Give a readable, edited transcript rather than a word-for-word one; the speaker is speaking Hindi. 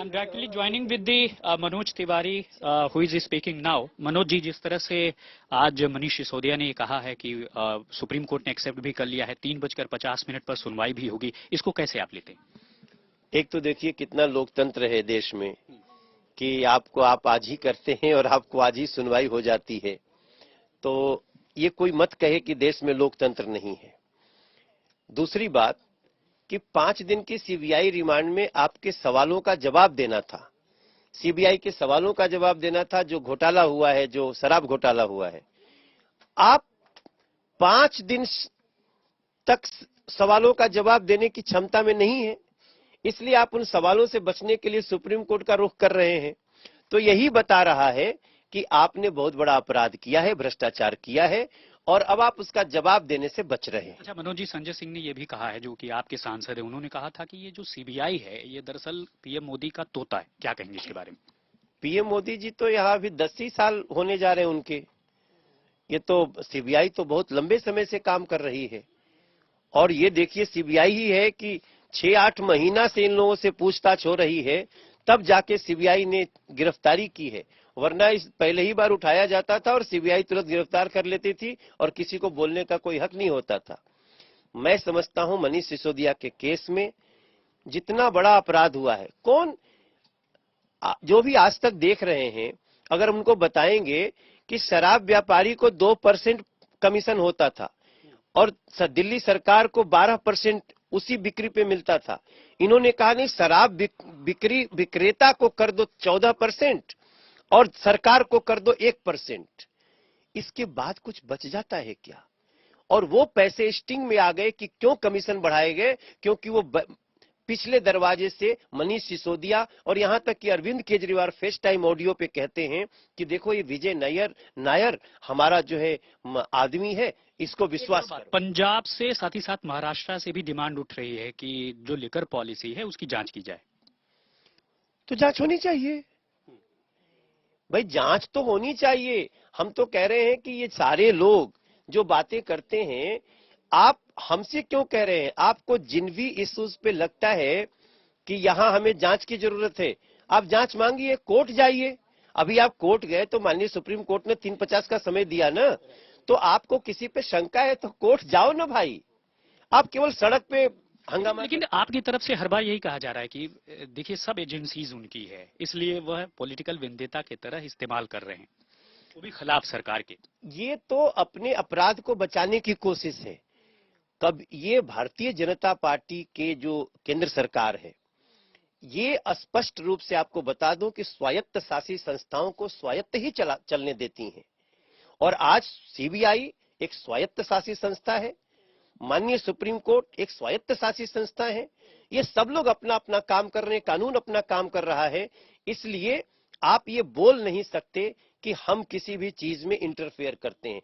I'm directly joining with the Manoj Tiwari, who is speaking now. Manoj ji, जिस तरह से आज मनीष सिसोदिया ने ये कहा है कि सुप्रीम कोर्ट ने एक्सेप्ट भी कर लिया है, 3:50 पर सुनवाई भी होगी, इसको कैसे आप लेते हैं? एक तो देखिए कितना लोकतंत्र है देश में कि आपको आप आज ही करते हैं और आपको आज ही सुनवाई हो जाती है। तो ये कोई मत कहे कि देश में लोकतंत्र नहीं है। दूसरी बात कि 5 दिन की सीबीआई रिमांड में आपके सवालों का जवाब देना था, सीबीआई के सवालों का जवाब देना था, जो घोटाला हुआ है, जो शराब घोटाला हुआ है। आप 5 दिन तक सवालों का जवाब देने की क्षमता में नहीं है, इसलिए आप उन सवालों से बचने के लिए सुप्रीम कोर्ट का रुख कर रहे हैं। तो यही बता रहा है कि आपने बहुत बड़ा अपराध किया है, भ्रष्टाचार किया है और अब आप उसका जवाब देने से बच रहे हैं। अच्छा मनोज जी, संजय सिंह ने यह भी कहा है, जो कि आपके सांसद है, उन्होंने कहा था कि ये जो सीबीआई है ये दरअसल पीएम मोदी का तोता है। क्या कहेंगे इसके बारे में? पीएम मोदी जी तो यहाँ अभी 10 ही साल होने जा रहे हैं उनके। ये तो सीबीआई तो बहुत लंबे समय से काम कर रही है और ये देखिए सीबीआई ही है कि 6-8 महीना से इन लोगों से पूछताछ हो रही है, तब जाके सीबीआई ने गिरफ्तारी की है। वरना इस पहले ही बार उठाया जाता था और सीबीआई तुरंत गिरफ्तार कर लेती थी और किसी को बोलने का कोई हक नहीं होता था। मैं समझता हूं मनीष सिसोदिया के केस में जितना बड़ा अपराध हुआ है, कौन जो भी आज तक देख रहे हैं, अगर उनको बताएंगे कि शराब व्यापारी को 2% कमीशन होता था और दिल्ली सरकार को 12% उसी बिक्री पे मिलता था। इन्होंने कहा नहीं, शराब बिक्री विक्रेता को कर दो 14% और सरकार को कर दो 1%। इसके बाद कुछ बच जाता है क्या? और वो पैसे स्टिंग में आ गए कि क्यों कमीशन बढ़ाए गए, क्योंकि वो पिछले दरवाजे से मनीष सिसोदिया और यहां तक कि Arvind Kejriwal FaceTime audio पे कहते हैं कि देखो ये विजय नायर हमारा जो है आदमी है, इसको विश्वास करो। पंजाब से साथ ही साथ महाराष्ट्र से भी डिमांड उठ रही है कि जो लिकर पॉलिसी है उसकी जांच की जाए। तो जांच होनी चाहिए भाई, जांच तो होनी चाहिए। हम तो कह रहे हैं कि ये सारे लोग जो बातें करते हैं, आप हमसे क्यों कह रहे हैं? आपको जिन भी इश्यूज पे लगता है कि यहां हमें जांच की जरूरत है, आप जांच मांगिए, कोर्ट जाइए। अभी आप कोर्ट गए तो माननीय सुप्रीम कोर्ट ने 3:50 का समय दिया ना, तो आपको किसी पे शंका है तो कोर्ट जाओ ना भाई। आप केवल सड़क पे हंगामा। लेकिन आपकी तरफ से हर बार यही कहा जा रहा है कि देखिए सब एजेंसीज उनकी है, इसलिए वह पॉलिटिकल विंध्यता की तरह इस्तेमाल कर रहे हैं, वो भी खिलाफ सरकार के। ये तो अपने अपराध को बचाने की कोशिश है। कब ये भारतीय जनता पार्टी के जो केंद्र सरकार है, ये स्पष्ट रूप से आपको बता दूं कि स्वायत्त शासी संस्थाओं को स्वायत्त ही चलने देती हैं। और आज सीबीआई एक स्वायत्त शासी संस्था है, माननीय सुप्रीम कोर्ट एक स्वायत्त शासी संस्था है। ये सब लोग अपना अपना काम कर रहे हैं, कानून अपना काम कर रहा है। इसलिए आप ये बोल नहीं सकते कि हम किसी भी चीज में इंटरफेयर करते हैं।